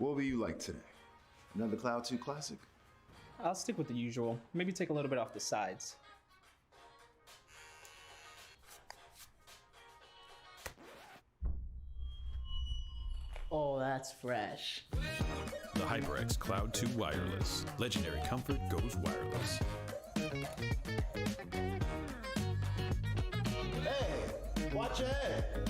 What will you like today? Another Cloud 2 classic? I'll stick with the usual. Maybe take a little bit off the sides. Oh, that's fresh. The HyperX Cloud 2 Wireless. Legendary comfort goes wireless. Hey, watch your head.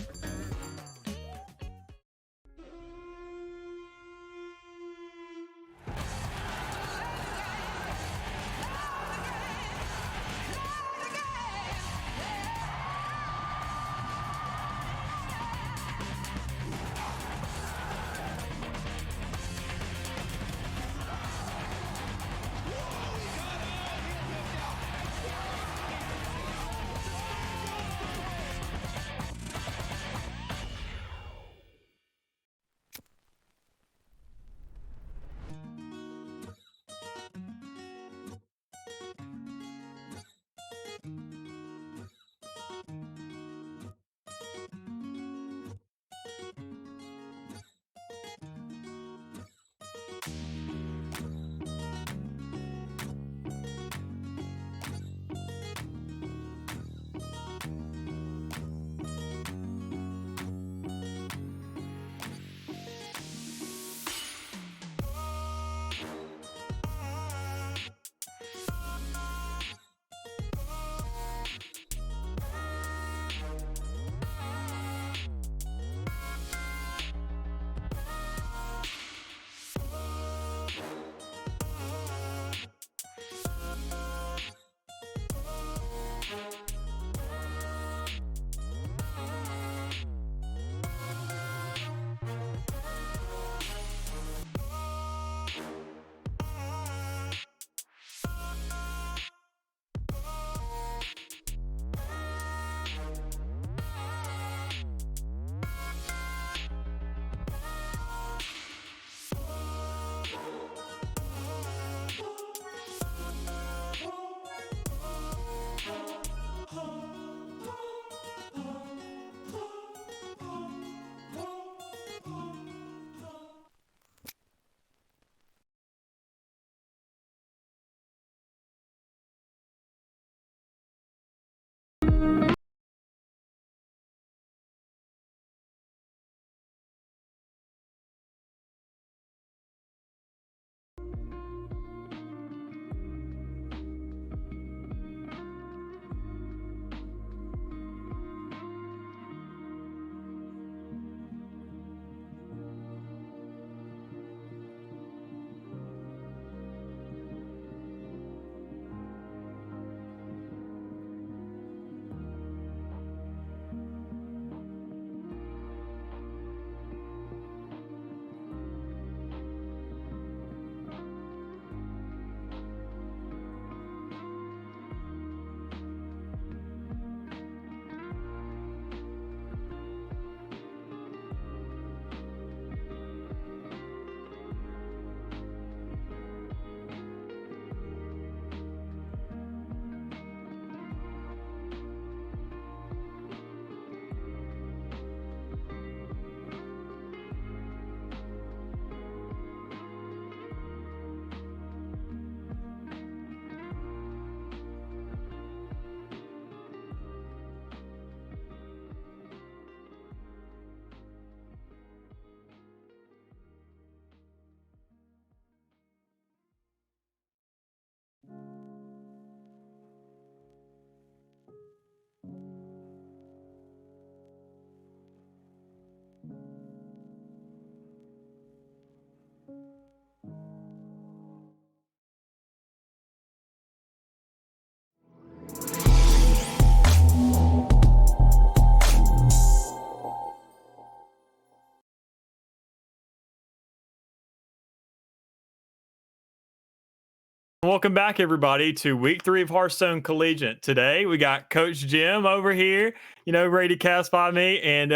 Welcome back, everybody, to week 3 of Hearthstone Collegiate. Today, we got Coach Jim over here, ready to cast by me, and,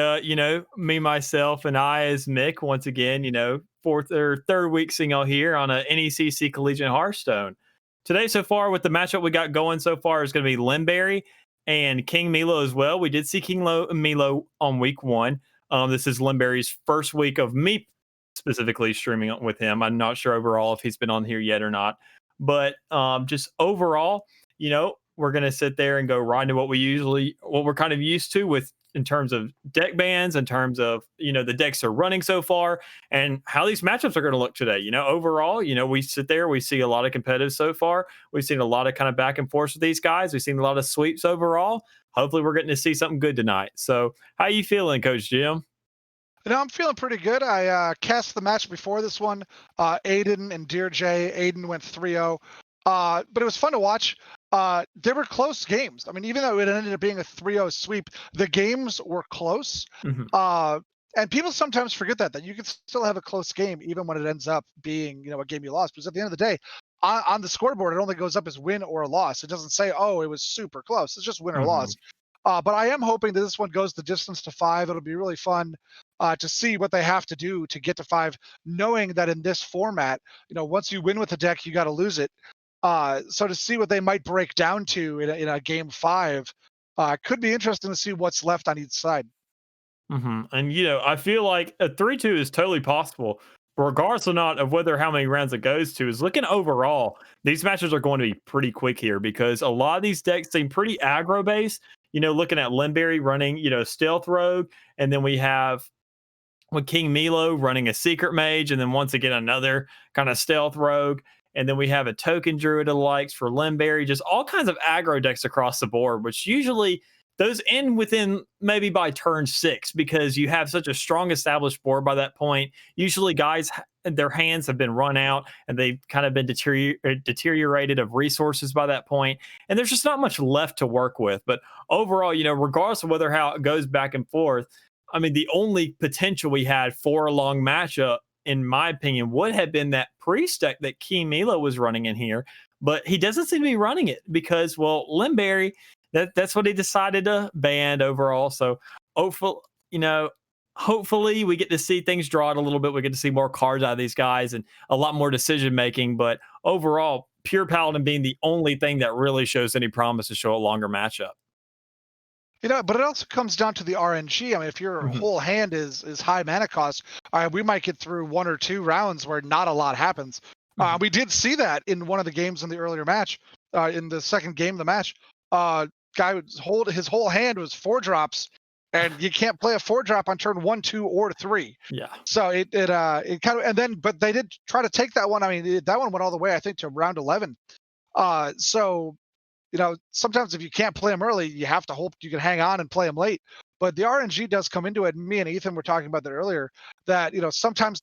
me, myself, and I as Mick, once again, fourth or third week seeing y'all here on a NECC Collegiate Hearthstone. Today, so far, with the matchup we got going so far is going to be Limberry and King Milo as well. We did see King Milo on week 1. This is Limberry's first week of me specifically streaming with him. I'm not sure overall if he's been on here yet or not. But just overall, we're gonna sit there and go right into what we're kind of used to with in terms of deck bans, in terms of the decks are running so far, and how these matchups are going to look today. Overall, we sit there, we see a lot of competitive so far. We've seen a lot of kind of back and forth with these guys. We've seen a lot of sweeps overall. Hopefully, we're getting to see something good tonight. So, how you feeling, Coach Jim? I'm feeling pretty good. I cast the match before this one. Aiden and Dear J. Aiden went 3-0. But it was fun to watch. They were close games. I mean, even though it ended up being a 3-0 sweep, the games were close. Mm-hmm. And people sometimes forget that you can still have a close game even when it ends up being, a game you lost. Because at the end of the day, on the scoreboard, it only goes up as win or loss. It doesn't say, oh, it was super close. It's just win or loss. But I am hoping that this one goes the distance to 5. It'll be really fun to see what they have to do to get to 5, knowing that in this format, once you win with the deck, you got to lose it. So to see what they might break down to in a game 5 could be interesting to see what's left on each side. Mm-hmm. And I feel like a 3-2 is totally possible, regardless or not of how many rounds it goes to. Is looking overall, these matches are going to be pretty quick here because a lot of these decks seem pretty aggro based. Looking at Limberry running, Stealth Rogue, and then we have with King Milo running a Secret Mage, and then once again another kind of Stealth Rogue. And then we have a Token Druid of the likes for Limberry, just all kinds of aggro decks across the board, which usually those end within maybe by turn 6 because you have such a strong established board by that point. Usually guys, their hands have been run out and they've kind of been deteriorated of resources by that point. And there's just not much left to work with. But overall, regardless of how it goes back and forth, I mean, the only potential we had for a long matchup, in my opinion, would have been that priest deck that King Milo was running in here, but he doesn't seem to be running it because, Limberry, that's what he decided to ban overall. So hopefully we get to see things draw out a little bit. We get to see more cards out of these guys and a lot more decision making. But overall, Pure Paladin being the only thing that really shows any promise to show a longer matchup. But it also comes down to the RNG. I mean, if your whole hand is high mana cost, we might get through 1 or 2 rounds where not a lot happens. We did see that in one of the games in the earlier match. In the second game of the match, guy his whole hand was 4 drops, and you can't play a 4-drop on turn 1, 2, or 3. Yeah. So it kind of, but they did try to take that one. I mean, that one went all the way, I think, to round 11. So. Sometimes if you can't play them early, you have to hope you can hang on and play them late. But the RNG does come into it. Me and Ethan were talking about that earlier, that, sometimes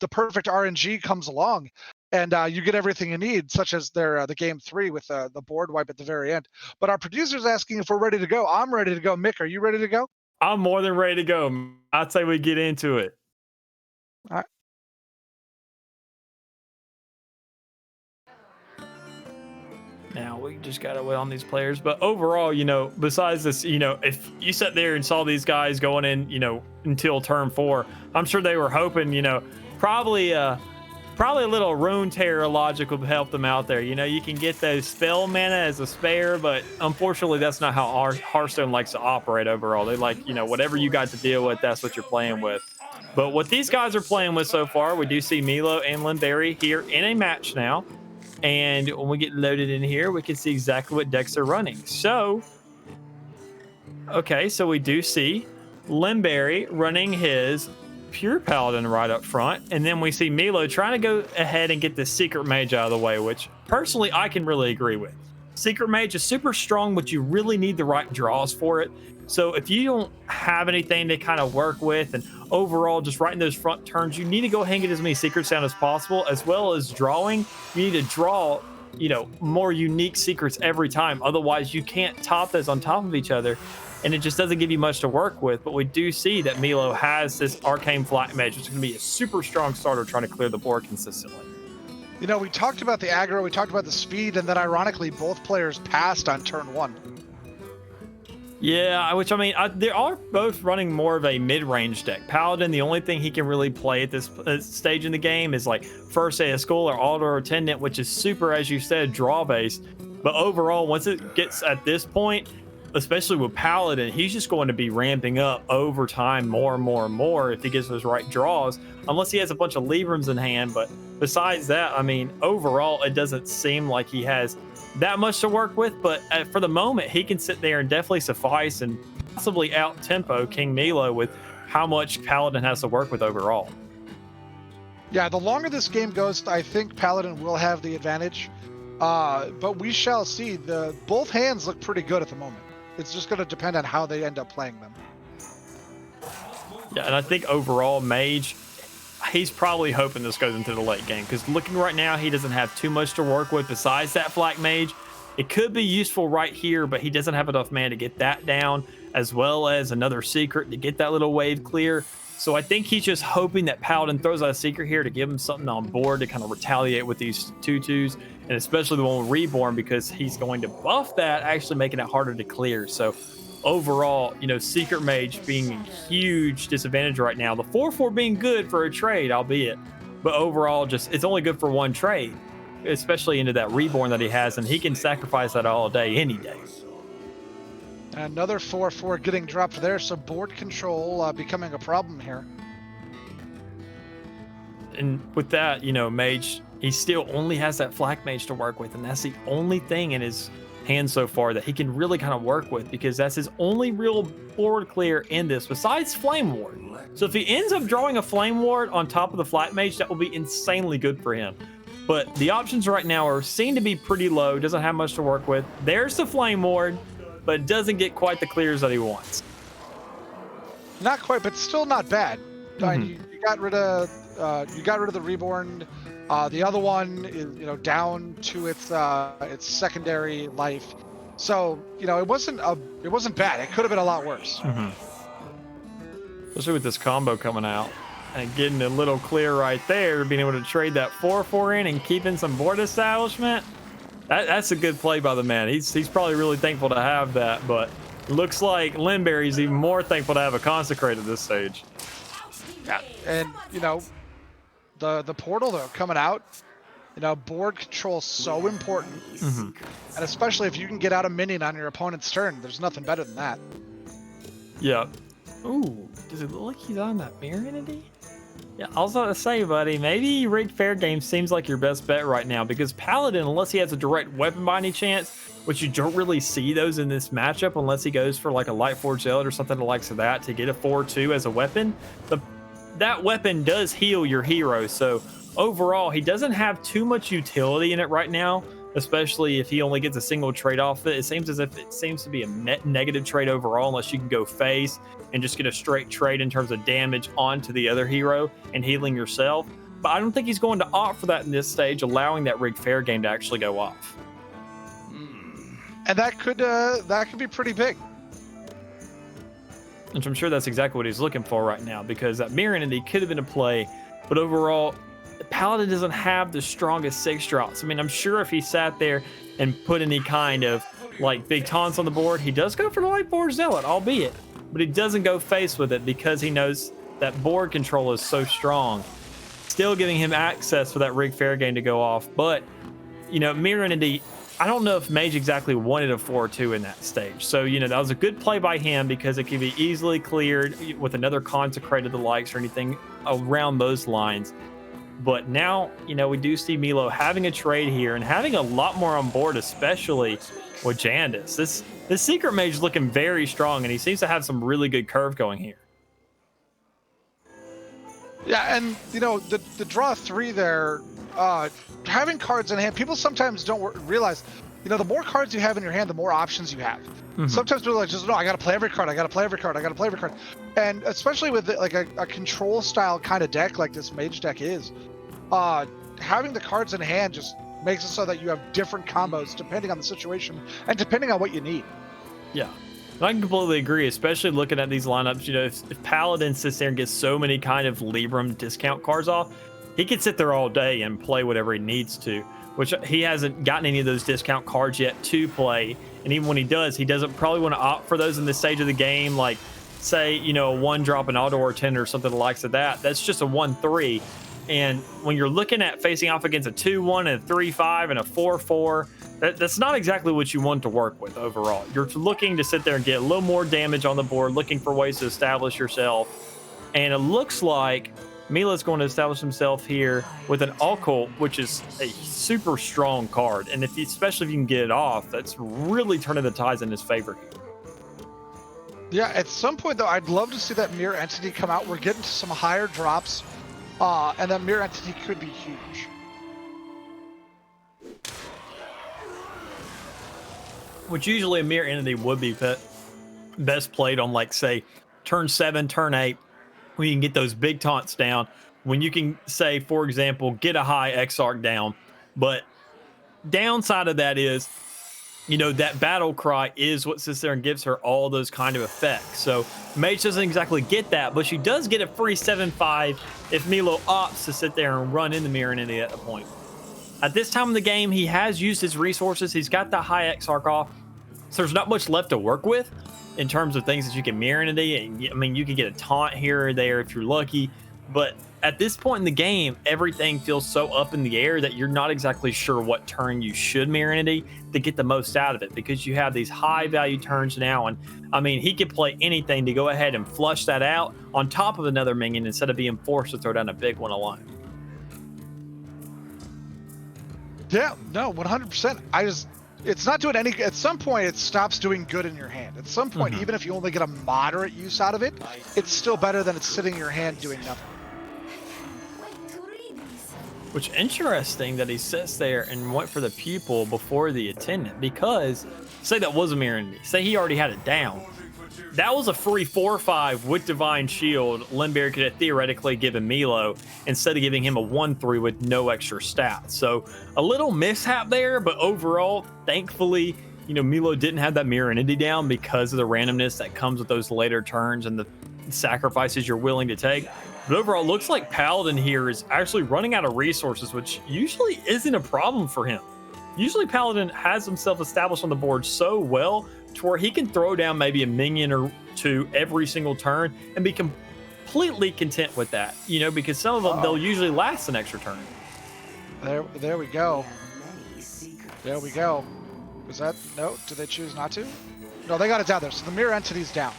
the perfect RNG comes along and you get everything you need, such as the game 3 with the board wipe at the very end. But our producer's asking if we're ready to go. I'm ready to go. Mick, are you ready to go? I'm more than ready to go. I'd say we get into it. All right. Now we just got to wait on these players. But overall, besides this, if you sat there and saw these guys going in, until turn 4, I'm sure they were hoping, probably a little Rune Terror logic would help them out there. You can get those spell mana as a spare, but unfortunately, that's not how our Hearthstone likes to operate overall. They like, whatever you got to deal with, that's what you're playing with. But what these guys are playing with so far, we do see Milo and Limberry here in a match now. And when we get loaded in here, we can see exactly what decks are running. So we do see Limberry running his Pure Paladin right up front. And then we see Milo trying to go ahead and get the Secret Mage out of the way, which personally I can really agree with. Secret Mage is super strong, but you really need the right draws for it. So if you don't have anything to kind of work with and overall just right in those front turns, you need to go ahead and get as many secrets down as possible, as well as drawing. You need to draw, more unique secrets every time. Otherwise, you can't top those on top of each other, and it just doesn't give you much to work with. But we do see that Milo has this Arcane Flat Mage, which is going to be a super strong starter trying to clear the board consistently. We talked about the aggro, we talked about the speed, and then ironically, both players passed on turn 1. Yeah, which they are both running more of a mid-range deck. Paladin, the only thing he can really play at this stage in the game is like First Day of School or Altar Attendant, which is super, as you said, draw-based. But overall, once it gets at this point, especially with Paladin, he's just going to be ramping up over time more and more and more if he gets those right draws, unless he has a bunch of Librams in hand. But besides that, I mean, overall, it doesn't seem like he has that much to work with. But for the moment, he can sit there and definitely suffice and possibly out-tempo King Milo with how much Paladin has to work with overall. Yeah, the longer this game goes, I think Paladin will have the advantage. But we shall see. Both hands look pretty good at the moment. It's just going to depend on how they end up playing them. Yeah, and I think overall, Mage, he's probably hoping this goes into the late game, because looking right now, he doesn't have too much to work with besides that Flak Mage. It could be useful right here, but he doesn't have enough mana to get that down, as well as another secret to get that little wave clear. So I think he's just hoping that Paladin throws out a secret here to give him something on board to kind of retaliate with these 2/2s, and especially the one with Reborn, because he's going to buff that, actually making it harder to clear. So overall, you know, Secret Mage being a huge disadvantage right now. The 4/4 being good for a trade, albeit, but overall, just it's only good for one trade, especially into that Reborn that he has, and he can sacrifice that all day, any day. Another 4/4 getting dropped there, so board control becoming a problem here. And with that, you know, Mage, he still only has that Flak Mage to work with, and that's the only thing in his hand so far that he can really kind of work with, because that's his only real board clear in this, besides Flame Ward. So if he ends up drawing a Flame Ward on top of the Flak Mage, that will be insanely good for him. But the options right now seem to be pretty low, doesn't have much to work with. There's the Flame Ward, but doesn't get quite the clears that he wants. Not quite, but still not bad. You got rid of the Reborn. The other one is, you know, down to its secondary life. So, you know, it wasn't bad. It could have been a lot worse. Especially with this combo coming out and getting a little clear right there, being able to trade that 4/4 in and keeping some board establishment. That's a good play by the man. He's probably really thankful to have that, but it looks like Limberry's even more thankful to have a Consecrate at this stage. Yeah, and you know, the portal though coming out, you know, board control is so important, and especially if you can get out a minion on your opponent's turn, there's nothing better than that. Yeah. Ooh, does it look like he's on that Mirror Entity? Yeah, I was about to say, buddy, maybe Rigged Fair Game seems like your best bet right now, because Paladin, unless he has a direct weapon by any chance, which you don't really see those in this matchup unless he goes for like a Lightforged Zealot or something the likes of that to get a 4/2 as a weapon, that weapon does heal your hero. So overall, he doesn't have too much utility in it right now, especially if he only gets a single trade off it. It seems as if it seems to be a net negative trade overall, unless you can go face and just get a straight trade in terms of damage onto the other hero and healing yourself. But I don't think he's going to opt for that in this stage, allowing that Rigged Fair Game to actually go off. And that could be pretty big. Which I'm sure that's exactly what he's looking for right now, because that Mirror Entity could have been a play, but overall, Paladin doesn't have the strongest 6 drops. I mean, I'm sure if he sat there and put any kind of like big taunts on the board, he does go for the Lightforged Zealot, albeit, but he doesn't go face with it because he knows that board control is so strong, still giving him access for that Rigged Fair Game to go off. But, you know, Mirror Entity, I don't know if Mage exactly wanted a 4/2 in that stage. So, you know, that was a good play by him because it could be easily cleared with another Consecrated the likes or anything around those lines. But now, you know, we do see Milo having a trade here and having a lot more on board, especially with Jandis. This Secret Mage is looking very strong, and he seems to have some really good curve going here. Yeah, and you know, the draw 3 there, having cards in hand, people sometimes don't realize, you know, the more cards you have in your hand, the more options you have. Sometimes people are like, just no, I gotta play every card, I gotta play every card, I gotta play every card. And especially with like a control style kind of deck like this Mage deck is, having the cards in hand just makes it so that you have different combos depending on the situation and depending on what you need. Yeah. I completely agree, especially looking at these lineups. You know, if Paladin sits there and gets so many kind of Libram discount cards off, he could sit there all day and play whatever he needs to, which he hasn't gotten any of those discount cards yet to play. And even when he does, he doesn't probably want to opt for those in this stage of the game. Like, say, you know, a 1-drop an auto or 10 or something the likes of that. That's just a 1/3. And when you're looking at facing off against a 2-1 and a 3-5 and a 4-4, that's not exactly what you want to work with overall. You're looking to sit there and get a little more damage on the board, looking for ways to establish yourself. And it looks like Mila's going to establish himself here with an Occult, which is a super strong card. And especially if you can get it off, that's really turning the tides in his favor here. Yeah, at some point, though, I'd love to see that Mirror Entity come out. We're getting to some higher drops, and that Mirror Entity could be huge. Which usually a Mirror Entity would be best played on, like, say, turn 7, turn 8, when you can get those big taunts down, when you can, say, for example, get a high Exarch down. But downside of that is, you know, that battle cry is what sits there and gives her all those kind of effects. So Mage doesn't exactly get that, but she does get a free 7-5 if Milo opts to sit there and run into Mirror Entity at the point. At this time in the game, he has used his resources. He's got the high Exarch off, so there's not much left to work with in terms of things that you can Mirror Entity. And I mean, you can get a taunt here or there if you're lucky, but at this point in the game, everything feels so up in the air that you're not exactly sure what turn you should Mirror Entity to get the most out of it, because you have these high value turns now. And I mean, he could play anything to go ahead and flush that out on top of another minion instead of being forced to throw down a big one alone. Yeah, no, 100%. It's not doing any. At some point, it stops doing good in your hand. At some point, even if you only get a moderate use out of it, it's still better than it's sitting in your hand doing nothing. Which interesting that he sits there and went for the pupil before the attendant, because say that was a Mirror Entity, say he already had it down. That was a free 4-5 with Divine Shield. Limberry could have theoretically given Milo instead of giving him a 1-3 with no extra stats. So a little mishap there, but overall, thankfully, you know, Milo didn't have that Mirror Entity down because of the randomness that comes with those later turns and the sacrifices you're willing to take. But overall, looks like Paladin here is actually running out of resources, which usually isn't a problem for him. Usually Paladin has himself established on the board so well to where he can throw down maybe a minion or two every single turn and be completely content with that, you know, because some of them, they'll usually last an extra turn. There we go. There we go. Was that, no, did they choose not to? No, they got it down there. So the Mirror Entity's down.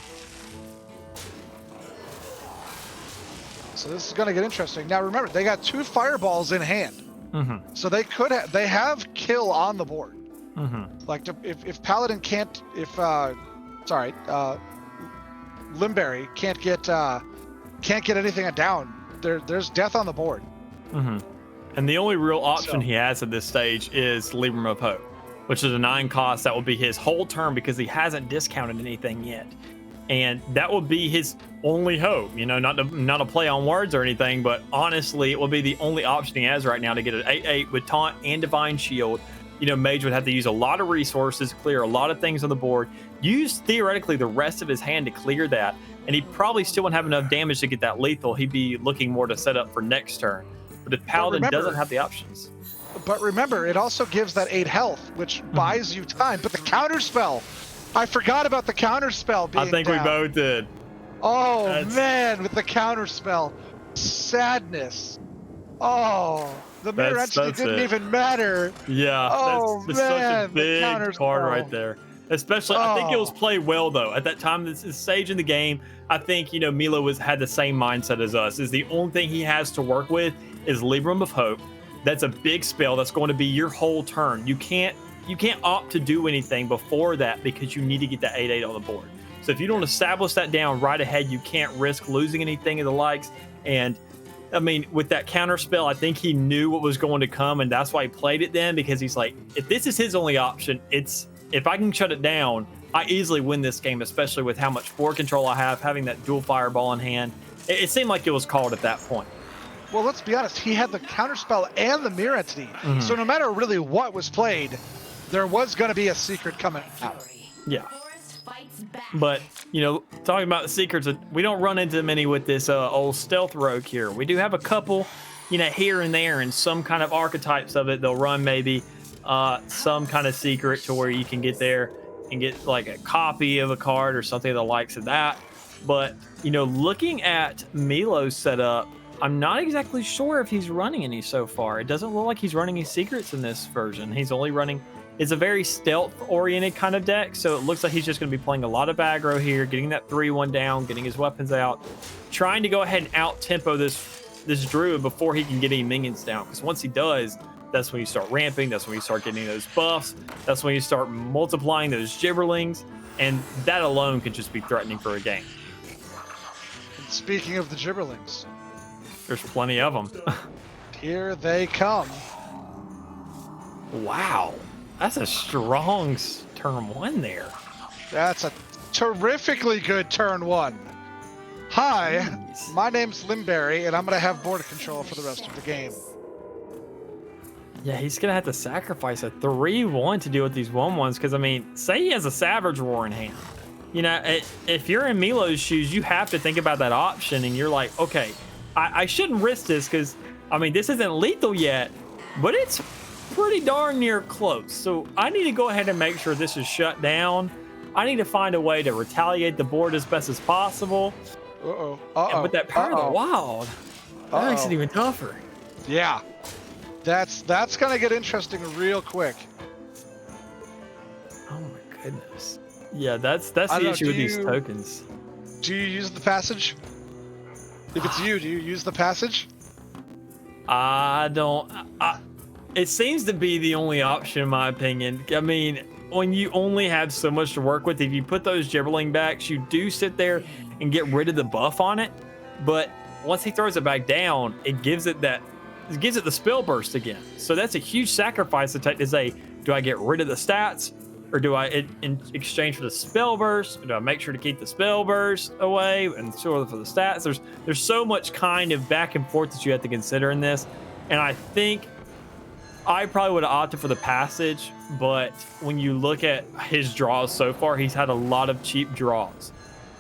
So this is going to get interesting. Now remember, they got 2 fireballs in hand. So they could have, they have kill on the board. Like if Paladin can't, Limberry can't get anything down, there's death on the board. And the only real option he has at this stage is Libram of Hope, which is a 9 cost. That will be his whole turn because he hasn't discounted anything yet. And that will be his only hope, you know, not a play on words or anything, but honestly, it will be the only option he has right now to get an 8/8 with Taunt and Divine Shield. You know, Mage would have to use a lot of resources, clear a lot of things on the board, use theoretically the rest of his hand to clear that, and he probably still wouldn't have enough damage to get that lethal. He'd be looking more to set up for next turn. But if Paladin doesn't have the options. But remember, it also gives that 8 health, which buys you time. But the counter spell, I forgot about the counter spell being I think down. we both did. Oh, man, with the counter spell. Sadness. Oh, the Mirror Entity didn't even matter. Yeah, that's such a big card right there. Especially, I think it was played well, though. At that time, this stage in the game, I think, you know, Milo had the same mindset as us. Is the only thing he has to work with is Libram of Hope. That's a big spell that's going to be your whole turn. You can't opt to do anything before that because you need to get that 8/8 on the board. So if you don't establish that down right ahead, you can't risk losing anything of the likes. And I mean, with that counter spell, I think he knew what was going to come, and that's why he played it then, because he's like, if this is his only option, if I can shut it down, I easily win this game, especially with how much board control I have, having that dual fireball in hand. It seemed like it was called at that point. Well, let's be honest. He had the counterspell and the Mirror Entity. So no matter really what was played, there was going to be a secret coming out. Yeah. But, you know, talking about the secrets, we don't run into many with this old stealth rogue here. We do have a couple, you know, here and there, and some kind of archetypes of it. They'll run maybe some kind of secret to where you can get there and get like a copy of a card or something of the likes of that. But, you know, looking at Milo's setup, I'm not exactly sure if he's running any so far. It doesn't look like he's running any secrets in this version. He's only running. It's a very stealth-oriented kind of deck, so it looks like he's just going to be playing a lot of aggro here, getting that 3-1 down, getting his weapons out, trying to go ahead and out-tempo this druid before he can get any minions down. Because once he does, that's when you start ramping. That's when you start getting those buffs. That's when you start multiplying those gibberlings, and that alone could just be threatening for a game. And speaking of the gibberlings, There's plenty of them. here they come. Wow, that's a strong turn 1 there. That's a terrifically good turn 1. Hi, Jeez. my name's Limberry, and I'm going to have board control for the rest of the game. Yeah, he's gonna have to sacrifice a 3-1 to deal with these 1-1s. Because I mean, say he has a Savage Roar in hand. You know, if you're in Milo's shoes, you have to think about that option, and you're like, okay, I shouldn't risk this because I mean, this isn't lethal yet, but it's pretty darn near close. So I need to go ahead and make sure this is shut down. I need to find a way to retaliate the board as best as possible. Uh-oh. And with that Power of the Wild, that makes it even tougher. Yeah. That's going to get interesting real quick. Oh my goodness. Yeah, that's the issue with these tokens. Do you use the passage? If it's you, do you use the passage? I don't. It seems to be the only option, in my opinion. I mean, when you only have so much to work with, if you put those gibberling backs, you do sit there and get rid of the buff on it. But once he throws it back down, it gives it the spell burst again. So that's a huge sacrifice to take to say, do I get rid of the stats, or do I, in exchange for the spell burst, do I make sure to keep the spell burst away and sort of for the stats? There's so much kind of back and forth that you have to consider in this, and I think I probably would have opted for the passage. But when you look at his draws so far, he's had a lot of cheap draws,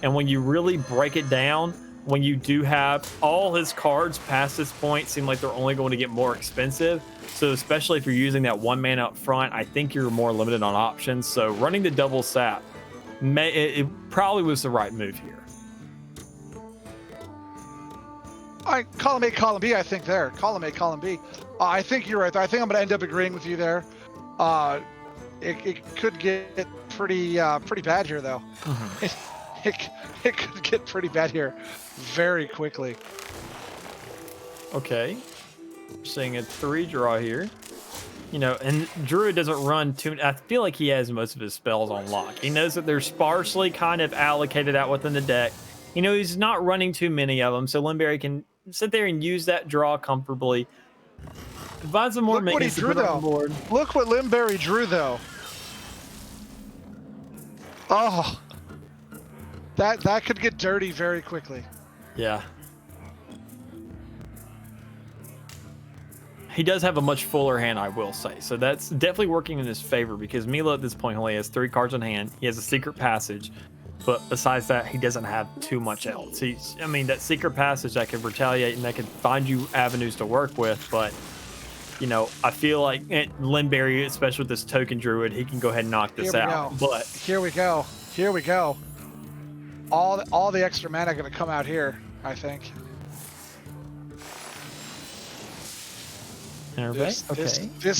and when you really break it down, when you do have all his cards past this point seem like they're only going to get more expensive. So especially if you're using that 1 mana up front, I think you're more limited on options. So running the double sap, it probably was the right move here. Column A, column B, I think there. Column A, column B. I think you're right. I think I'm going to end up agreeing with you there. It could get pretty bad here, though. Mm-hmm. It could get pretty bad here very quickly. Okay. Seeing a 3 draw here. You know, and Druid doesn't run too. I feel like he has most of his spells on lock. He knows that they're sparsely kind of allocated out within the deck. You know, he's not running too many of them, so Limberry can sit there and use that draw comfortably. Find some more minions to put on the board. Look what Limberry drew, though. Oh, that could get dirty very quickly. Yeah. He does have a much fuller hand, I will say. So that's definitely working in his favor because Milo at this point only has 3 cards in hand. He has a secret passage. But besides that, he doesn't have too much else. I mean, that secret passage that could retaliate and that could find you avenues to work with. But, you know, I feel like Limberry, especially with this token druid, he can go ahead and knock this out. But here we go. Here we go. All the extra mana going to come out here, I think. This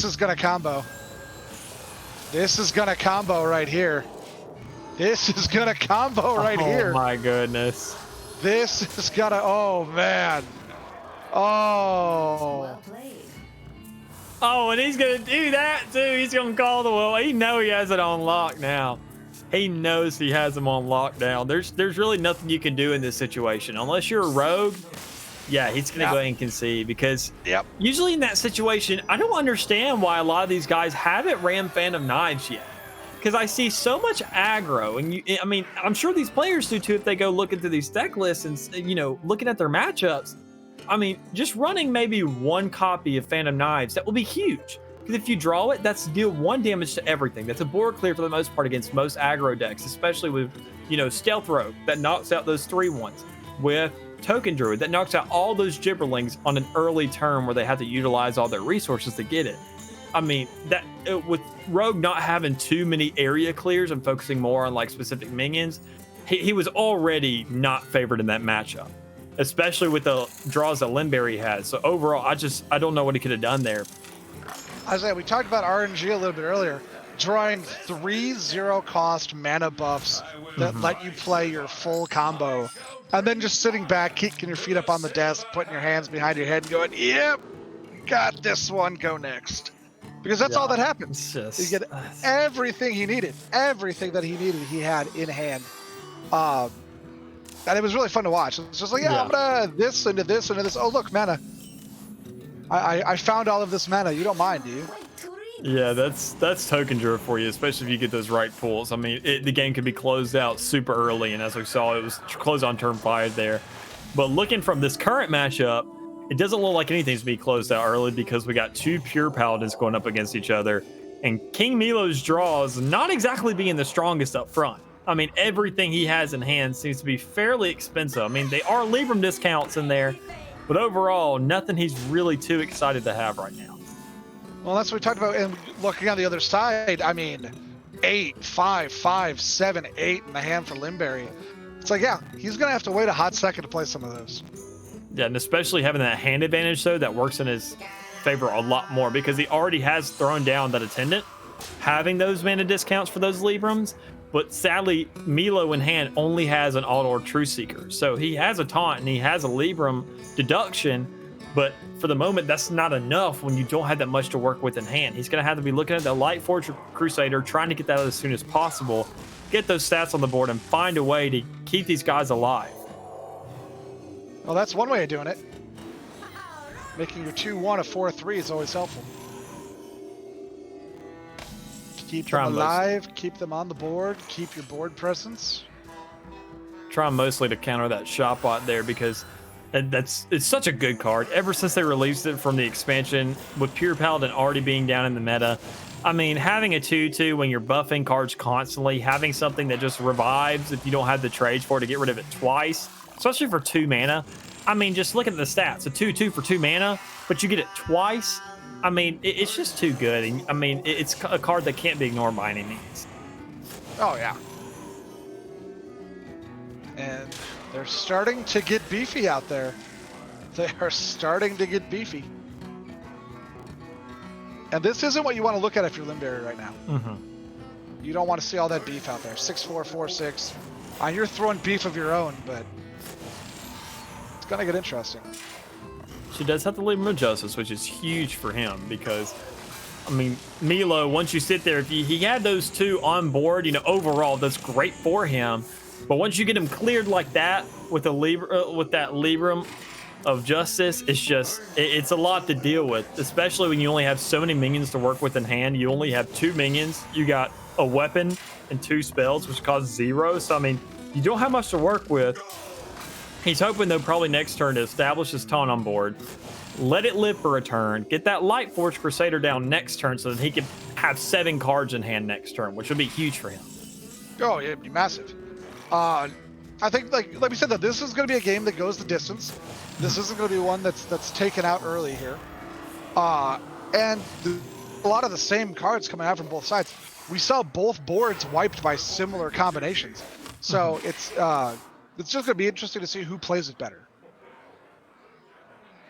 is going to combo. This is going to combo right here. This is going to combo right here. Oh, my goodness. This is going to... Oh, man. Oh. Well played. Oh, and he's going to do that, too. He's going to call the will. He knows he has it on lock now. He knows he has him on lockdown. There's really nothing you can do in this situation. Unless you're a rogue, yeah, he's going to go ahead and concede. Because usually in that situation, I don't understand why a lot of these guys haven't ran Phantom Knives yet. Because I see so much aggro, and I mean, I'm sure these players do too if they go look into these deck lists and, you know, looking at their matchups. I mean, just running maybe 1 copy of Phantom Knives, that will be huge. Because if you draw it, that's deal 1 damage to everything. That's a board clear for the most part against most aggro decks, especially with, you know, Stealth Rogue that knocks out those 3-1s. With Token Druid that knocks out all those gibberlings on an early turn where they have to utilize all their resources to get it. I mean, with Rogue not having too many area clears and focusing more on like specific minions, he was already not favored in that matchup. especially with the draws that Limberry has. So overall, I don't know what he could have done there. Isaiah, we talked about RNG a little bit earlier. Drawing 3 0-cost mana buffs that let you play your full combo, and then just sitting back, kicking your feet up on the desk, putting your hands behind your head, and going, "Yep, got this one. Go next." Because that's all that happens. You get everything he needed, everything that he needed, he had in hand. And it was really fun to watch. It's just like, I'm gonna this into this into this. Oh look, mana. I found all of this mana. You don't mind, do you? Yeah, that's token draw for you, especially if you get those right pulls. I mean, the game could be closed out super early, and as we saw, it was closed on turn 5 there. But looking from this current matchup, it doesn't look like anything's to be closed out early because we got 2 pure paladins going up against each other, and King Milo's draws not exactly being the strongest up front. I mean, everything he has in hand seems to be fairly expensive. I mean, they are Libram discounts in there, but overall, nothing he's really too excited to have right now. Well, that's what we talked about. And looking on the other side, I mean, 8, 5, 5, 7, 8 in the hand for Limberry. It's like, yeah, he's going to have to wait a hot second to play some of those. Yeah, and especially having that hand advantage, though, that works in his favor a lot more because he already has thrown down that attendant, having those mana discounts for those Librams. But sadly, Milo in hand only has an auto or Truth Seeker. So he has a taunt and he has a Libram deduction, but for the moment, that's not enough when you don't have that much to work with in hand. He's going to have to be looking at the Light Forge Crusader, trying to get that out as soon as possible, get those stats on the board, and find a way to keep these guys alive. Well, that's one way of doing it. Making your 2-1 a 4-3 is always helpful. Keep them alive, keep them on the board, keep your board presence. Trying mostly to counter that shot bot there because it's such a good card. Ever since they released it from the expansion, with Pure Paladin already being down in the meta, I mean, having a 2/2 when you're buffing cards constantly, having something that just revives if you don't have the trades for it to get rid of it twice, especially for 2 mana. I mean, just look at the stats. A 2/2 for 2 mana, but you get it twice. I mean, it's just too good. And I mean, it's a card that can't be ignored by any means. Oh, yeah. And they're starting to get beefy out there. They are starting to get beefy. And this isn't what you want to look at if you're Limberry right now. You don't want to see all that beef out there. 6-4, 4-6. You're throwing beef of your own, but it's going to get interesting. She does have the Libram of Justice, which is huge for him because, I mean, Milo, once you sit there, if he had those 2 on board, you know, overall, that's great for him. But once you get him cleared like that with that Libram of Justice, it's a lot to deal with, especially when you only have so many minions to work with in hand. You only have 2 minions. You got a weapon and 2 spells, which cost 0. So, I mean, you don't have much to work with. He's hoping, though, probably next turn to establish his taunt on board, let it live for a turn, get that Light Forge Crusader down next turn so that he can have 7 cards in hand next turn, which would be huge for him. Oh, it'd be massive. I think, like we said, that this is going to be a game that goes the distance. This isn't going to be one that's taken out early here. And a lot of the same cards coming out from both sides. We saw both boards wiped by similar combinations. So it's just going to be interesting to see who plays it better.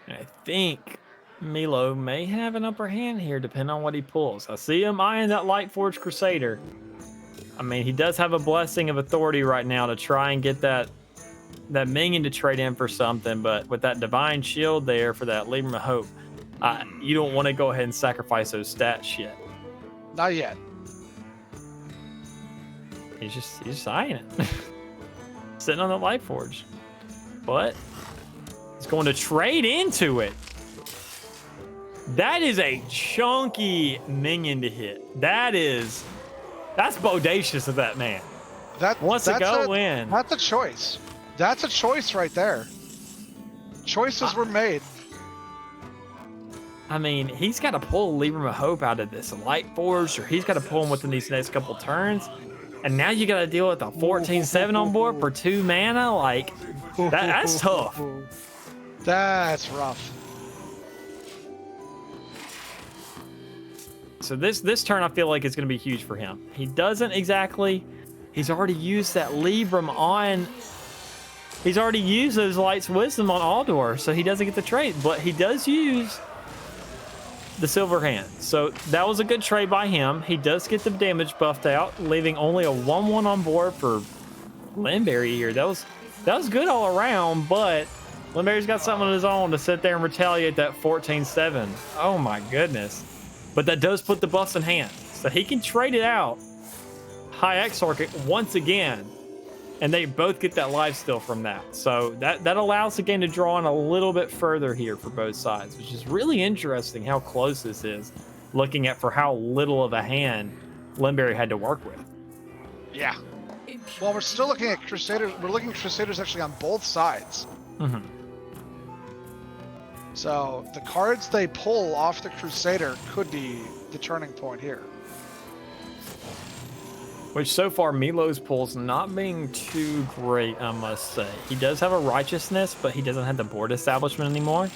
I think Milo may have an upper hand here, depending on what he pulls. I see him eyeing that Light Forge Crusader. I mean, he does have a Blessing of Authority right now to try and get that minion to trade in for something, but with that Divine Shield there for that Libram of Hope, you don't want to go ahead and sacrifice those stats yet. Not yet. He's just eyeing it. Sitting on the Light Forge. But he's going to trade into it. That is a chunky minion to hit. That's bodacious of that man. Wants to go in. That's a choice. That's a choice right there. Choices were made. I mean, he's got to pull Libram of Hope out of this Light Forge, or he's got to pull him within these next couple turns. And now you got to deal with a 14/7 on board for 2 mana. Like, that's tough. That's rough. So this turn, I feel like it's going to be huge for him. He doesn't exactly. He's already used that Libram on He's already used those Light's Wisdom on Aldor, so he doesn't get the trade. But he does use the Silver Hand. So that was a good trade by him. He does get the damage buffed out, leaving only a 1/1 on board for Limberry here. That was good all around, but Limberry's got something of his own to sit there and retaliate that 14-7. Oh my goodness. But that does put the buffs in hand. So he can trade it out. High X Circuit once again. And they both get that life steal from that. So that allows the game to draw in a little bit further here for both sides, which is really interesting how close this is, looking at for how little of a hand Limberry had to work with. Yeah. Well, we're still looking at Crusaders. We're looking at Crusaders actually on both sides. Mm-hmm. So the cards they pull off the Crusader could be the turning point here. Which so far Milo's pulls not being too great, I must say. He does have a Righteousness, but he doesn't have the board establishment anymore.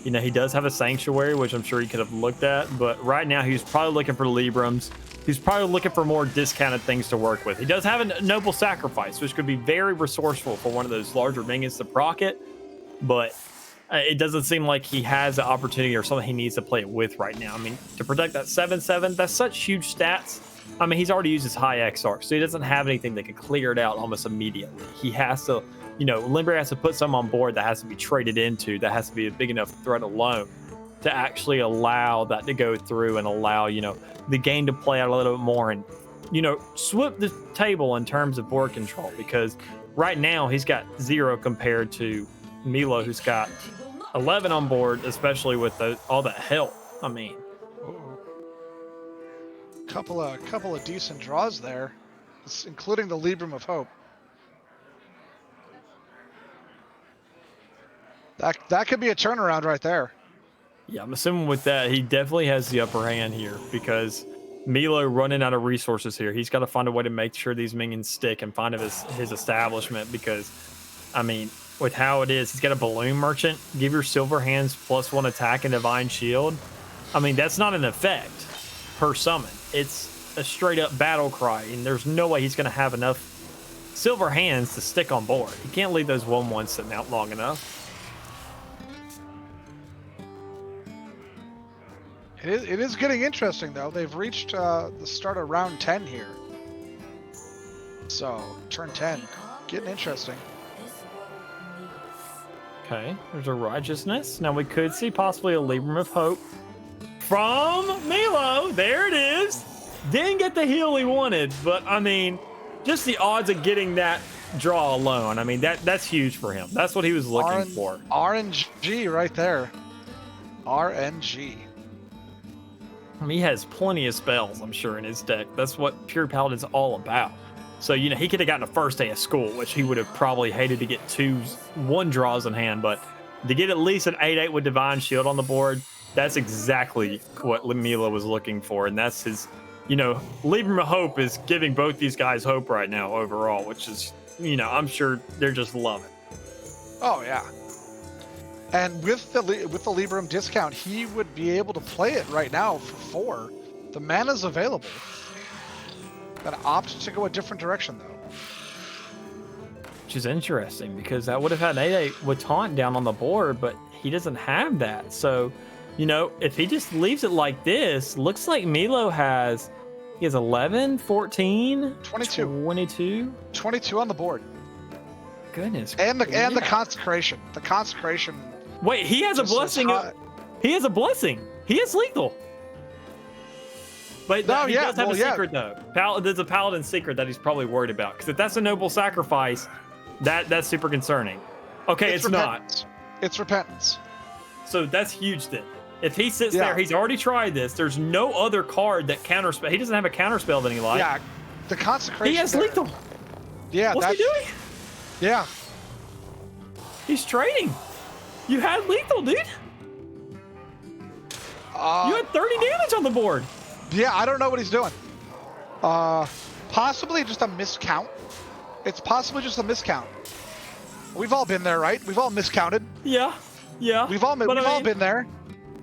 You know, he does have a Sanctuary, which I'm sure he could have looked at, but right now he's probably looking for Librams. He's probably looking for more discounted things to work with. He does have a Noble Sacrifice, which could be very resourceful for one of those larger minions to proc it, but it doesn't seem like he has the opportunity or something he needs to play it with right now. I mean, to protect that 7/7, that's such huge stats. I mean, he's already used his high XR, so he doesn't have anything that can clear it out almost immediately. He has to, you know, Limberry has to put some on board that has to be traded into, that has to be a big enough threat alone to actually allow that to go through and allow, you know, the game to play out a little bit more and, you know, swoop the table in terms of board control, because right now he's got 0 compared to Milo, who's got 11 on board, especially with all that help. I mean, Couple of decent draws there, including the Libram of Hope. That could be a turnaround right there. yeah, I'm assuming with that, he definitely has the upper hand here because Milo running out of resources here. He's got to find a way to make sure these minions stick and find his establishment because, I mean, with how it is, he's got a Balloon Merchant. Give your Silver Hands +1 attack and Divine Shield. I mean, that's not an effect per summon. It's a straight up battle cry, and there's no way he's going to have enough Silver Hands to stick on board. He can't leave those 1/1s sitting out long enough. It is getting interesting, though. They've reached the start of round 10 here. So, turn 10. Getting interesting. Okay, there's a Righteousness. Now we could see possibly a Libram of Hope from Milo. There it is. Didn't get the heal he wanted, but I mean, just the odds of getting that draw alone, I mean, that's huge for him. That's what he was looking for. RNG right there. RNG. I mean, he has plenty of spells, I'm sure, in his deck. That's what Pure Paladin's all about. So, you know, he could have gotten a first day of school, which he would have probably hated to get 1 draws in hand, but to get at least an 8/8 with Divine Shield on the board, that's exactly what Milo was looking for. And that's his, you know, Libram of Hope is giving both these guys hope right now overall, which is, you know, I'm sure they're just loving. Oh, yeah. And with the Libram discount, he would be able to play it right now for 4. The mana's available. Gotta opt to go a different direction, though. Which is interesting because that would have had an 8/8 with Taunt down on the board, but he doesn't have that. So, you know, if he just leaves it like this, looks like Milo has 11, 14, 22. 22 on the board. Goodness. And the consecration. The consecration. Wait, he has a blessing. He has a blessing. He is lethal. But he does have a secret though. There's a Paladin secret that he's probably worried about. Because if that's a Noble Sacrifice, that's super concerning. Okay, it's not. It's Repentance. So that's huge then. If he sits there, he's already tried this. There's no other card that counterspell. He doesn't have a counterspell that he likes. Yeah, the consecration. He has lethal. Yeah, what's he doing? Yeah, he's trading. You had lethal, dude. You had 30 damage on the board. Yeah, I don't know what he's doing. Possibly just a miscount. It's possibly just a miscount. We've all been there, right? We've all miscounted. Yeah. We've all been there.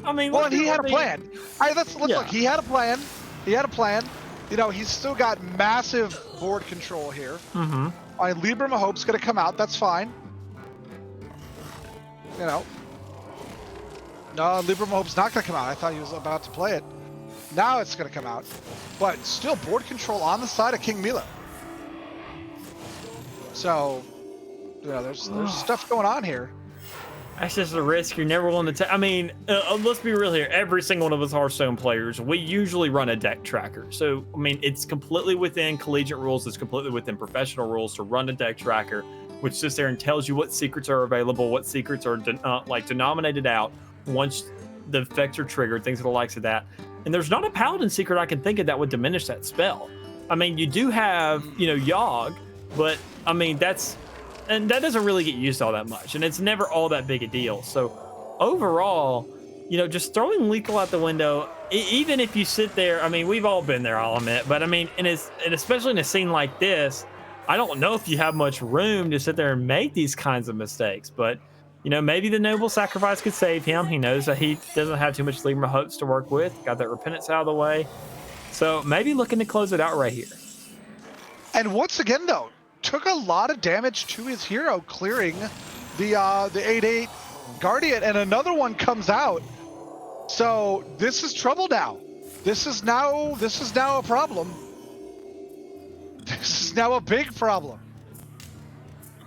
I mean, well, and he had a plan. All right, let's look. He had a plan. You know, he's still got massive board control here. Mm-hmm. All right, Libram of Hope's going to come out. That's fine. you know. No, Libram Hope's not going to come out. I thought he was about to play it. Now it's going to come out. But still board control on the side of King Milo. So, you know, there's stuff going on here. That's just a risk you're never willing to take. I mean, let's be real here. Every single one of us Hearthstone players, we usually run a deck tracker. So, I mean, it's completely within collegiate rules. It's completely within professional rules to run a deck tracker, which sits there and tells you what secrets are available, what secrets are denominated out once the effects are triggered, things of the likes of that. And there's not a paladin secret I can think of that would diminish that spell. I mean, you do have, you know, Yogg, but I mean, and that doesn't really get used all that much, and it's never all that big a deal. So overall, you know, just throwing Lethal out the window, even if you sit there, I mean, we've all been there, I'll admit, but I mean, and especially in a scene like this, I don't know if you have much room to sit there and make these kinds of mistakes, but you know, maybe the noble sacrifice could save him. He knows that he doesn't have too much Libra hopes to work with, got that repentance out of the way, so maybe looking to close it out right here. And once again, though, took a lot of damage to his hero, clearing the 8/8 Guardian, and another one comes out. So this is trouble now. This is now a problem. This is now a big problem.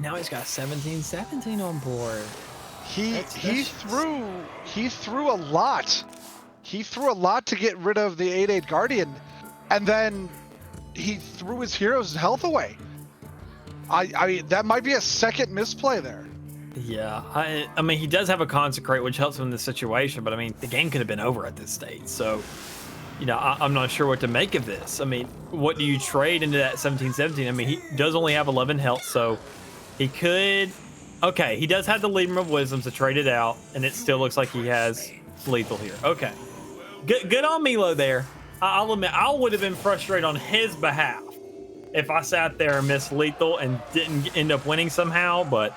Now he's got 17-17 on board. He threw a lot. He threw a lot to get rid of the 8/8 Guardian, and then he threw his hero's health away. I mean, that might be a second misplay there. Yeah, I mean, he does have a Consecrate, which helps him in this situation, but I mean, the game could have been over at this stage. So, you know, I'm not sure what to make of this. I mean, what do you trade into that 17-17? I mean, he does only have 11 health, so he could... Okay, he does have the Libram of Wisdom to trade it out, and it still looks like he has Lethal here. Okay. Good on Milo there. I'll admit, I would have been frustrated on his behalf if I sat there and missed Lethal and didn't end up winning somehow, but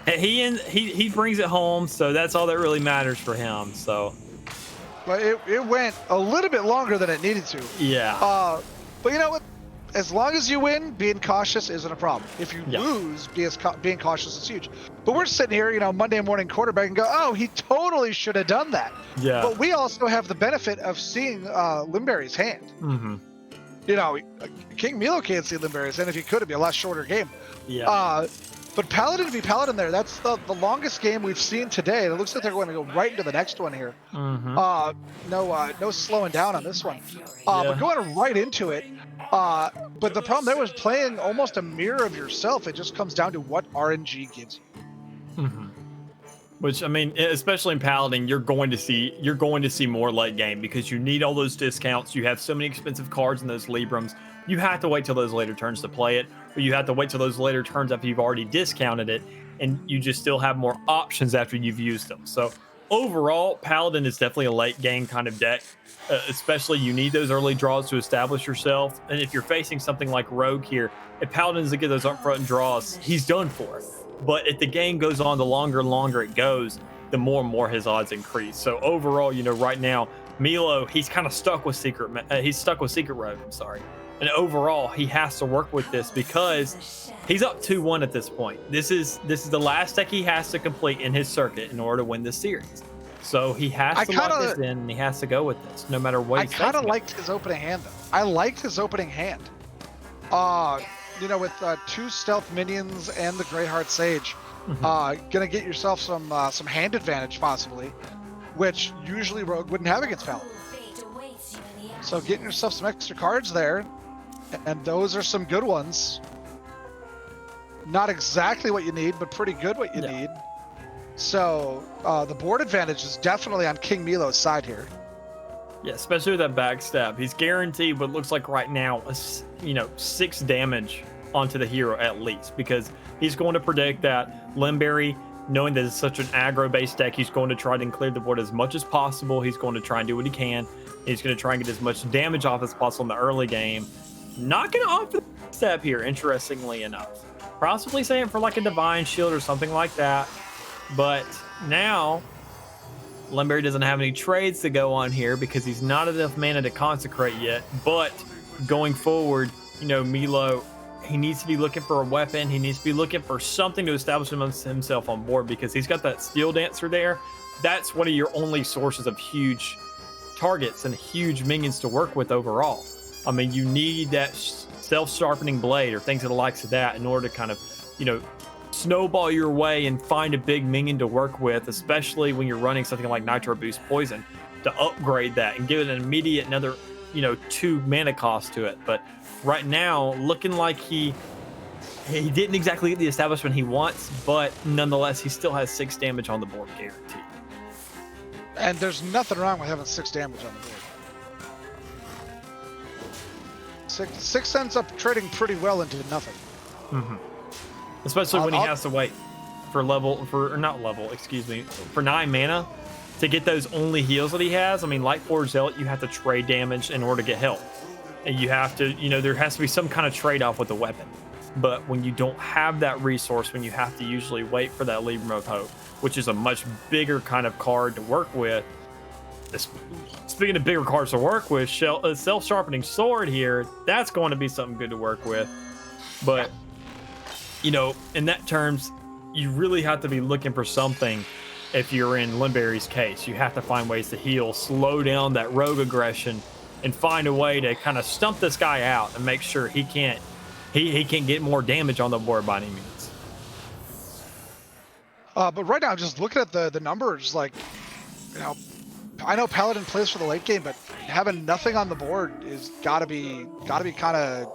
he brings it home, so that's all that really matters for him. So, but it went a little bit longer than it needed to. Yeah. But you know what? As long as you win, being cautious isn't a problem. If you lose, being cautious is huge. But we're sitting here, you know, Monday morning quarterback and go, oh, he totally should have done that. Yeah. But we also have the benefit of seeing Limberry's hand. Mm-hmm. You know, King Milo can't see Limberry's hand. If he could, it'd be a lot shorter game. Yeah. But Paladin v Paladin there, that's the longest game we've seen today. It looks like they're going to go right into the next one here. Mm-hmm. No slowing down on this one. But going right into it. But the problem there was playing almost a mirror of yourself. It just comes down to what RNG gives you. Mm-hmm. Which, I mean, especially in Paladin, you're going to see more late game because you need all those discounts. You have so many expensive cards in those Librams. You have to wait till those later turns to play it, or you have to wait till those later turns after you've already discounted it, and you just still have more options after you've used them. So overall, Paladin is definitely a late game kind of deck. Especially, you need those early draws to establish yourself. And if you're facing something like Rogue here, if Paladin doesn't get those upfront draws, he's done for. But if the game goes on, the longer and longer it goes, the more and more his odds increase. So overall, you know, right now, Milo, he's kind of stuck with Secret Rogue, I'm sorry. And overall, he has to work with this because he's up 2-1 at this point. This is the last deck he has to complete in his circuit in order to win this series. So he has to lock this in, and he has to go with this, no matter what he's facing. I kind of liked his opening hand, though. I liked his opening hand. You know, with 2 stealth minions and the Greyheart Sage, gonna get yourself some hand advantage possibly, which usually Rogue wouldn't have against Paladin. So getting yourself some extra cards there, and those are some good ones. Not exactly what you need, but pretty good what you need. So the board advantage is definitely on King Milo's side here. Yeah, especially with that backstab. He's guaranteed what looks like right now, 6 damage onto the hero at least, because he's going to predict that Limberry, knowing that it's such an aggro-based deck, he's going to try to clear the board as much as possible. He's going to try and do what he can. He's going to try and get as much damage off as possible in the early game. Not going to opt for the backstab here, interestingly enough. Possibly saying for like a Divine Shield or something like that. But now, Limberry doesn't have any trades to go on here because he's not enough mana to consecrate yet. But going forward, you know, Milo, he needs to be looking for a weapon. He needs to be looking for something to establish himself on board, because he's got that Steel Dancer there. That's one of your only sources of huge targets and huge minions to work with overall. I mean, you need that self-sharpening blade or things of the likes of that in order to kind of, snowball your way and find a big minion to work with, especially when you're running something like Nitro Boost Poison, to upgrade that and give it an immediate another 2 mana cost to it. But right now, looking like he didn't exactly get the establishment he wants, but nonetheless, he still has 6 damage on the board guaranteed. And there's nothing wrong with having 6 damage on the board. Six ends up trading pretty well into nothing. Mm-hmm. Especially when he has to wait for 9 mana to get those only heals that he has. I mean, like Forge Zealot, you have to trade damage in order to get health. And you have to, there has to be some kind of trade-off with the weapon. But when you don't have that resource, when you have to usually wait for that Libram of Hope, which is a much bigger kind of card to work with. Speaking of bigger cards to work with, Self-Sharpening Sword here, that's going to be something good to work with. But, in that terms, you really have to be looking for something. If you're in Limberry's case, you have to find ways to heal, slow down that rogue aggression, and find a way to kind of stump this guy out and make sure he can't get more damage on the board by any means. But right now, just looking at the numbers, I know Paladin plays for the late game, but having nothing on the board is gotta be kind of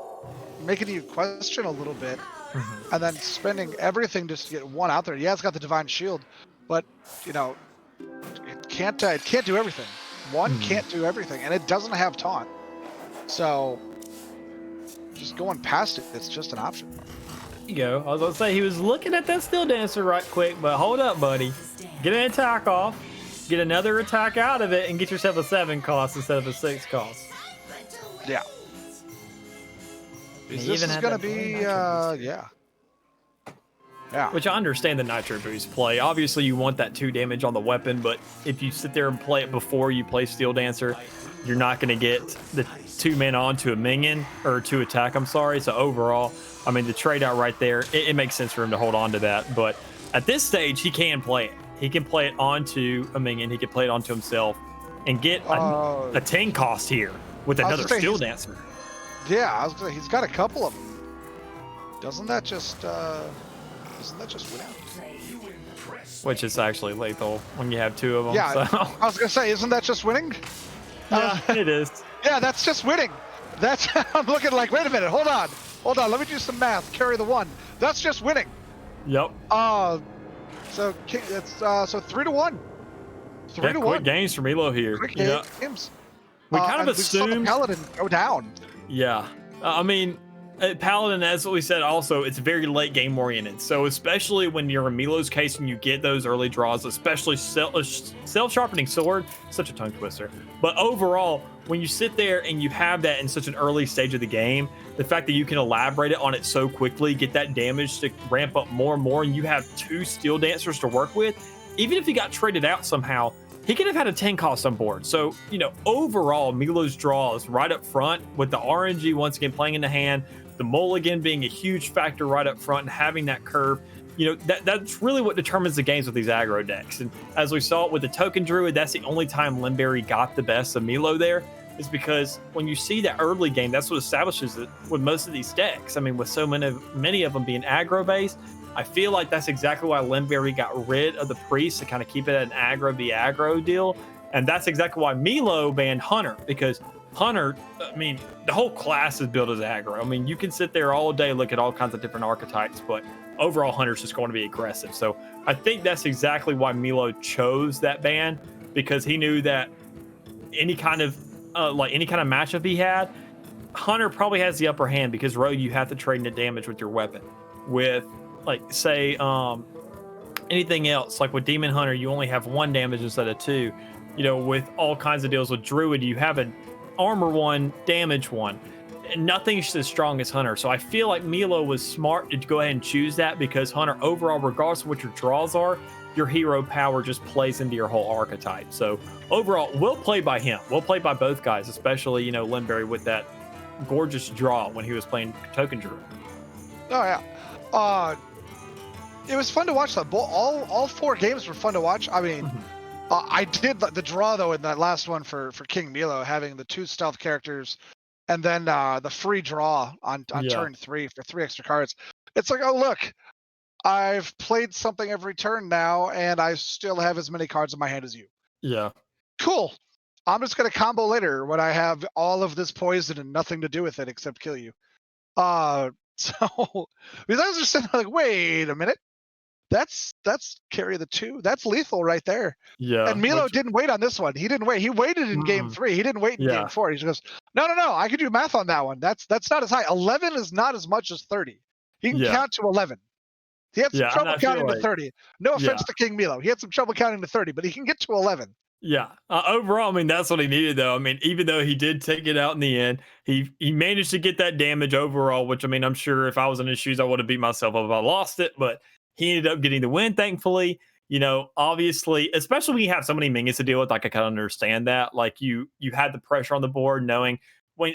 making you question a little bit. Mm-hmm. And then spending everything just to get one out there. Yeah, it's got the Divine Shield, but it can't do everything. One can't do everything, and it doesn't have taunt. So just going past it, it's just an option. There you go. I was gonna say he was looking at that Steel Dancer right quick, but hold up, buddy. Get an attack off, get another attack out of it, and get yourself a 7 cost instead of a 6 cost. Yeah. This is gonna be yeah. Which I understand the Nitro Boost play. Obviously, you want that 2 damage on the weapon, but if you sit there and play it before you play Steel Dancer, you're not going to get the 2 mana onto a minion, or 2 attack, I'm sorry. So overall, I mean, the trade out right there, it makes sense for him to hold on to that. But at this stage, he can play it. He can play it onto a minion. He can play it onto himself and get a 10 cost here with another Steel Dancer. Yeah, I was gonna say, he's got a couple of them. Doesn't that just win out? Which is actually lethal when you have 2 of them. Yeah, so. I was gonna say, isn't that just winning? Yeah, it is. Yeah, that's just winning. That's I'm looking like, wait a minute, hold on, let me do some math. Carry the 1. That's just winning. Yep. So it's so 3-1. 3-1. Quick games from Elo here. Quick games. We kind of assumed we saw the Paladin go down. Yeah, I mean, Paladin, as we said, also it's very late game oriented. So especially when you're in Milo's case and you get those early draws, especially self-sharpening sword, such a tongue twister. But overall, when you sit there and you have that in such an early stage of the game, the fact that you can elaborate it on it so quickly, get that damage to ramp up more and more, and you have 2 Steel Dancers to work with, even if he got traded out somehow, he could have had a 10 cost on board. So, overall, Milo's draw is right up front with the RNG once again playing in the hand, the mulligan being a huge factor right up front and having that curve. That's really what determines the games with these aggro decks. And as we saw it with the Token Druid, that's the only time Limberry got the best of Milo there, is because when you see that early game, that's what establishes it with most of these decks. I mean, with so many of them being aggro based, I feel like that's exactly why Limberry got rid of the Priest to kind of keep it an aggro v aggro deal. And that's exactly why Milo banned Hunter, because Hunter, I mean, the whole class is built as aggro. I mean, you can sit there all day, look at all kinds of different archetypes, but overall Hunter's just going to be aggressive. So I think that's exactly why Milo chose that ban, because he knew that any kind of matchup he had, Hunter probably has the upper hand, because Rogue, you have to trade into damage with your weapon. With say anything else, like with Demon Hunter, you only have 1 damage instead of 2. With all kinds of deals with Druid, you have an armor 1, damage 1. And nothing's as strong as Hunter. So I feel like Milo was smart to go ahead and choose that, because Hunter, overall, regardless of what your draws are, your hero power just plays into your whole archetype. So overall, we'll play by him. We'll play by both guys, especially, Limberry with that gorgeous draw when he was playing Token Druid. Oh yeah. It was fun to watch. All 4 games were fun to watch. I mean, I did the draw though in that last one for King Milo, having the 2 stealth characters, and then the free draw on turn 3 for 3 extra cards. It's like, oh look, I've played something every turn now, and I still have as many cards in my hand as you. Yeah. Cool. I'm just gonna combo later when I have all of this poison and nothing to do with it except kill you. So because I was just sitting there like, wait a minute, that's carry the 2. That's lethal right there. Yeah. And Milo didn't wait on this one. He didn't wait. He waited in game 3. He didn't wait in game 4. He just goes, no, I can do math on that one. That's not as high. 11 is not as much as 30. He can count to 11. He had some trouble counting to 30. No offense to King Milo. He had some trouble counting to 30, but he can get to 11. Yeah. Overall, I mean, that's what he needed, though. I mean, even though he did take it out in the end, he managed to get that damage overall, which, I mean, I'm sure if I was in his shoes, I would have beat myself up if I lost it, but he ended up getting the win, thankfully. You know, obviously, especially when you have so many minions to deal with, like, I kind of understand that. Like, you had the pressure on the board knowing,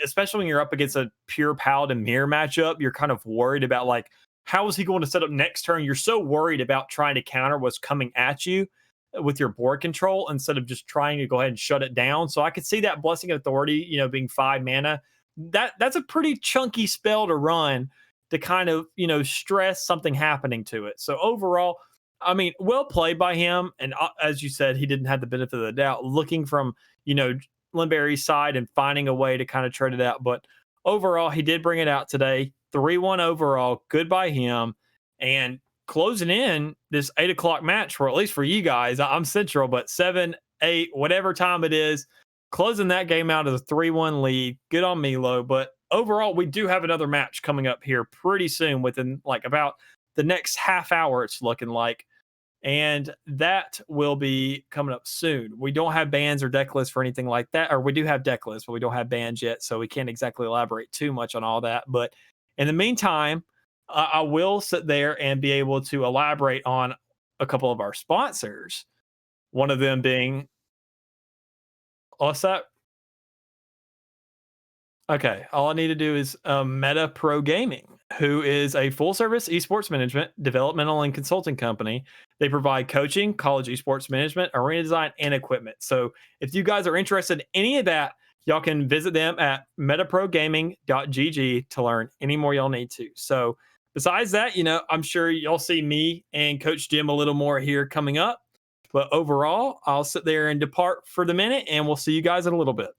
especially when you're up against a pure Paladin mirror matchup, you're kind of worried about, like, how is he going to set up next turn? You're so worried about trying to counter what's coming at you with your board control instead of just trying to go ahead and shut it down. So I could see that Blessing of Authority, you know, being 5 mana. That's a pretty chunky spell to run to kind of, you know, stress something happening to it. So overall, I mean, well played by him. And as you said, he didn't have the benefit of the doubt, looking from, you know, Limberry's side and finding a way to kind of trade it out. But overall, he did bring it out today. 3-1 overall. Good by him. And closing in this 8 o'clock match, for at least for you guys, I'm Central, but 7, 8, whatever time it is, closing that game out as a 3-1 lead. Good on Milo. But overall, we do have another match coming up here pretty soon, within like about the next half hour, it's looking like. And that will be coming up soon. We don't have bans or deck lists for anything like that, or we do have deck lists, but we don't have bans yet, so we can't exactly elaborate too much on all that. But in the meantime, I will sit there and be able to elaborate on a couple of our sponsors. One of them being, what's that? Okay, all I need to do is Meta Pro Gaming, who is a full-service esports management, developmental, and consulting company. They provide coaching, college esports management, arena design, and equipment. So if you guys are interested in any of that, y'all can visit them at metaprogaming.gg to learn any more y'all need to. So besides that, you know, I'm sure y'all see me and Coach Jim a little more here coming up. But overall, I'll sit there and depart for the minute, and we'll see you guys in a little bit.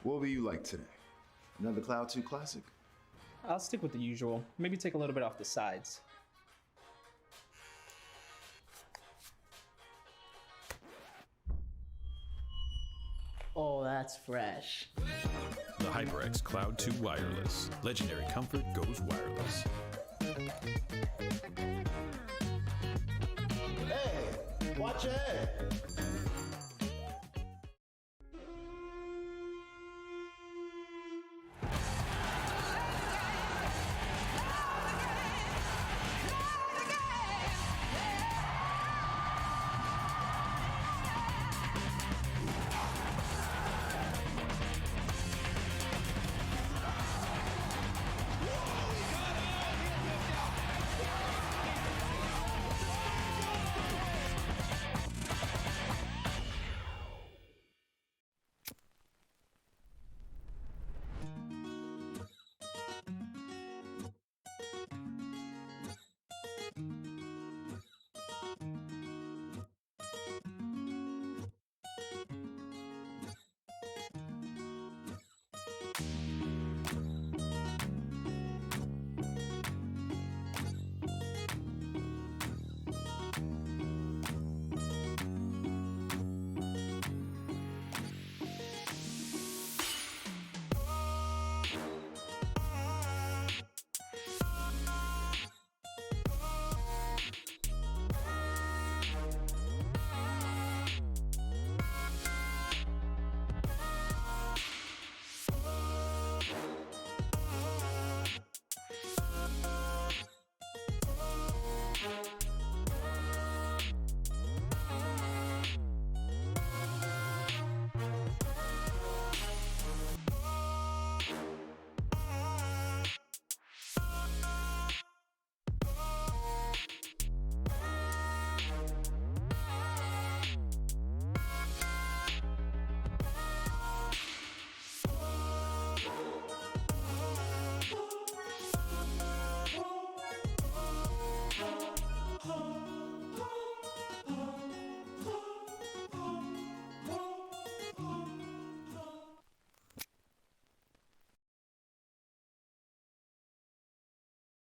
What will you like today? Another Cloud 2 classic? I'll stick with the usual. Maybe take a little bit off the sides. Oh, that's fresh. The HyperX Cloud 2 Wireless. Legendary comfort goes wireless. Hey, watch it.